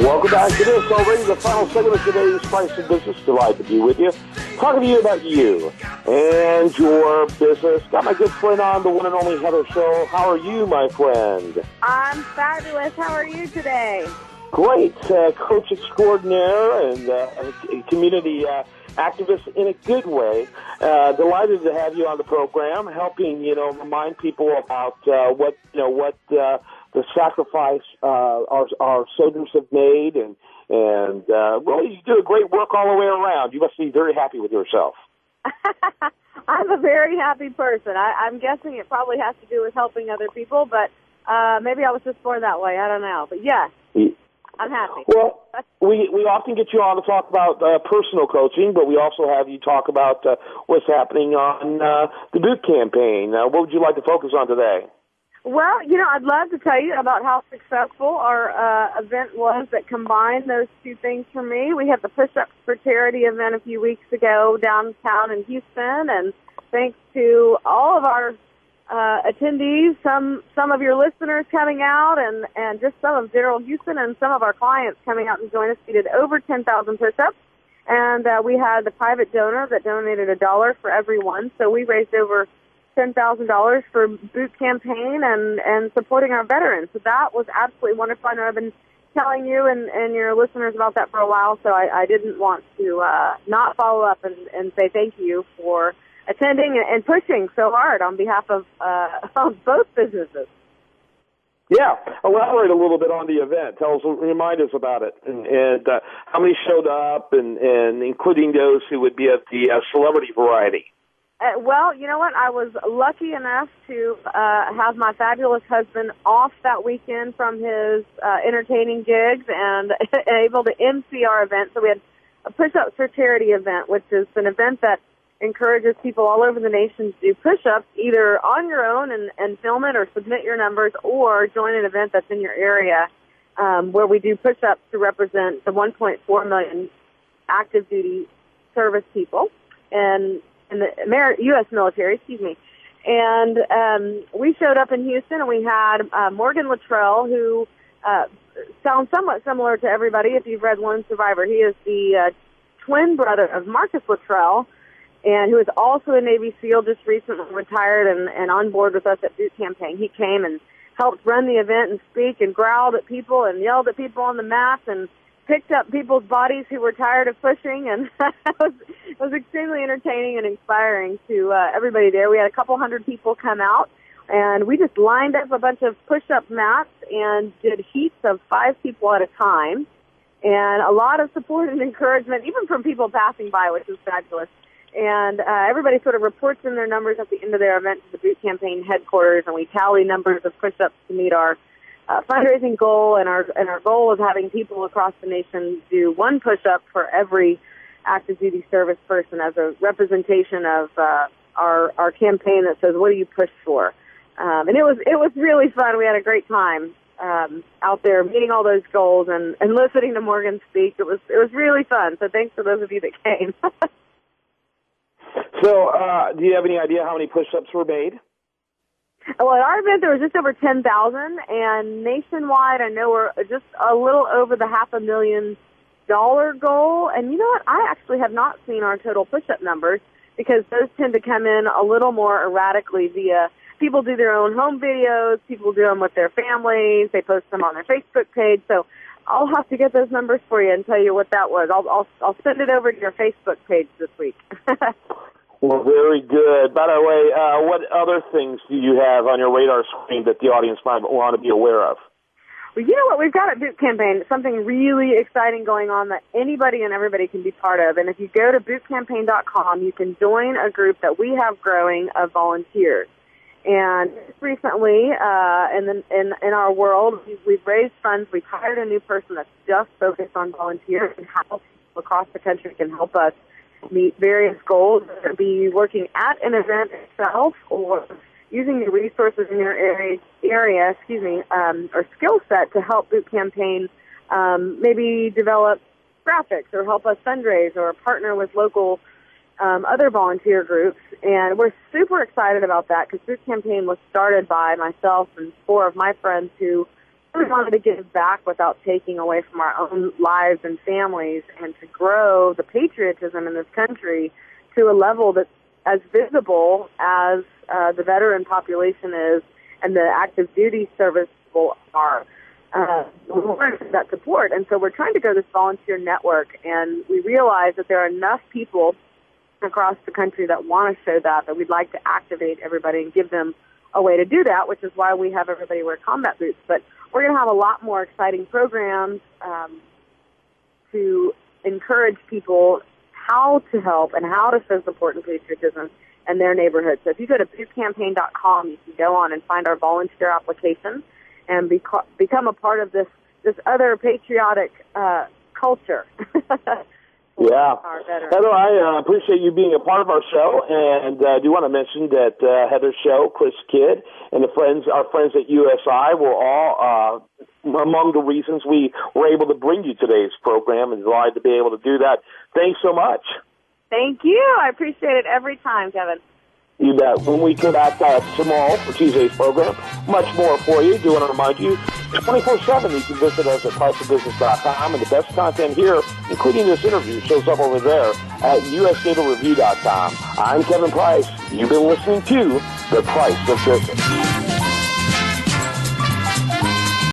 Welcome back to this already, the final segment of today's Price of Business. Delighted to be with you. Talking to you about you and your business. Got my good friend on, the one and only Heather Sholl. How are you, my friend? I'm fabulous. How are you today? Great. Coach extraordinaire and a community activist in a good way. Delighted to have you on the program, helping, remind people about what the sacrifice our soldiers have made, and really you do a great work all the way around. You must be very happy with yourself. I'm a very happy person. I'm guessing it probably has to do with helping other people, but maybe I was just born that way. I don't know. But yes, I'm happy. Well, we often get you on to talk about personal coaching, but we also have you talk about what's happening on the boot campaign. What would you like to focus on today? Well, I'd love to tell you about how successful our event was that combined those two things for me. We had the Push-Ups for Charity event a few weeks ago downtown in Houston, and thanks to all of our attendees, some of your listeners coming out, and just some of General Houston and some of our clients coming out and join us. We did over 10,000 push-ups, and we had the private donor that donated $1 for everyone, so we raised over $10,000 for boot campaign and supporting our veterans. So that was absolutely wonderful. I know I've been telling you and your listeners about that for a while, so I didn't want to not follow up and say thank you for attending and pushing so hard on behalf of both businesses. Yeah, elaborate a little bit on the event. Remind us about it, and how many showed up, and including those who would be at the celebrity variety. Well, you know what? I was lucky enough to have my fabulous husband off that weekend from his entertaining gigs and able to MC our event. So we had a Push-Ups for Charity event, which is an event that encourages people all over the nation to do push-ups, either on your own and film it or submit your numbers, or join an event that's in your area where we do push-ups to represent the 1.4 million active duty service people and in the U.S. military, and we showed up in Houston, and we had Morgan Luttrell, who sounds somewhat similar to everybody if you've read Lone Survivor. He is the twin brother of Marcus Luttrell, and who is also a Navy SEAL, just recently retired and on board with us at Boot Campaign. He came and helped run the event and speak and growled at people and yelled at people on the mats and picked up people's bodies who were tired of pushing, and it was extremely entertaining and inspiring to everybody there. We had a couple hundred people come out, and we just lined up a bunch of push-up mats and did heats of 5 people at a time, and a lot of support and encouragement, even from people passing by, which was fabulous. And everybody sort of reports in their numbers at the end of their event to the Boot Campaign headquarters, and we tally numbers of push-ups to meet our fundraising goal, and our goal is having people across the nation do 1 push-up for every active duty service person as a representation of our campaign that says, "What do you push for?" And it was really fun. We had a great time out there meeting all those goals and listening to Morgan speak. It was really fun. So thanks for those of you that came. So, do you have any idea how many push-ups were made? Well, at our event, there was just over 10,000, and nationwide, I know we're just a little over the $500,000 goal. And you know what? I actually have not seen our total push-up numbers, because those tend to come in a little more erratically via people do their own home videos, people do them with their families, they post them on their Facebook page. So I'll have to get those numbers for you and tell you what that was. I'll send it over to your Facebook page this week. Well, very good. By the way, what other things do you have on your radar screen that the audience might want to be aware of? Well, you know what? We've got at Boot Campaign something really exciting going on that anybody and everybody can be part of. And if you go to bootcampaign.com, you can join a group that we have growing of volunteers. And recently, in our world, we've raised funds. We've hired a new person that's just focused on volunteers and how people across the country can help us meet various goals, whether it be working at an event itself or using the resources in your area, or skill set to help Boot Campaign maybe develop graphics or help us fundraise or partner with local other volunteer groups. And we're super excited about that because Boot Campaign was started by myself and 4 of my friends who really wanted to give back without taking away from our own lives and families, and to grow the patriotism in this country to a level that's as visible as the veteran population is and the active duty service people are. We wanted that support, and so we're trying to grow this volunteer network, and we realize that there are enough people across the country that want to show that we'd like to activate everybody and give them a way to do that, which is why we have everybody wear combat boots. But we're going to have a lot more exciting programs to encourage people how to help and how to show support and patriotism in their neighborhood. So if you go to bootcampaign.com, you can go on and find our volunteer application and become a part of this other patriotic culture. Yeah. Heather, I appreciate you being a part of our show, and I do want to mention that Heather's show, Chris Kidd, and our friends at USI were all among the reasons we were able to bring you today's program, and glad to be able to do that. Thanks so much. Thank you. I appreciate it every time, Kevin. You bet. When we come back tomorrow for Tuesday's program, much more for you. Do want to remind you, 24/7, you can visit us at priceofbusiness.com, and the best content here, including this interview, shows up over there at usdatareview.com. I'm Kevin Price. You've been listening to The Price of Business.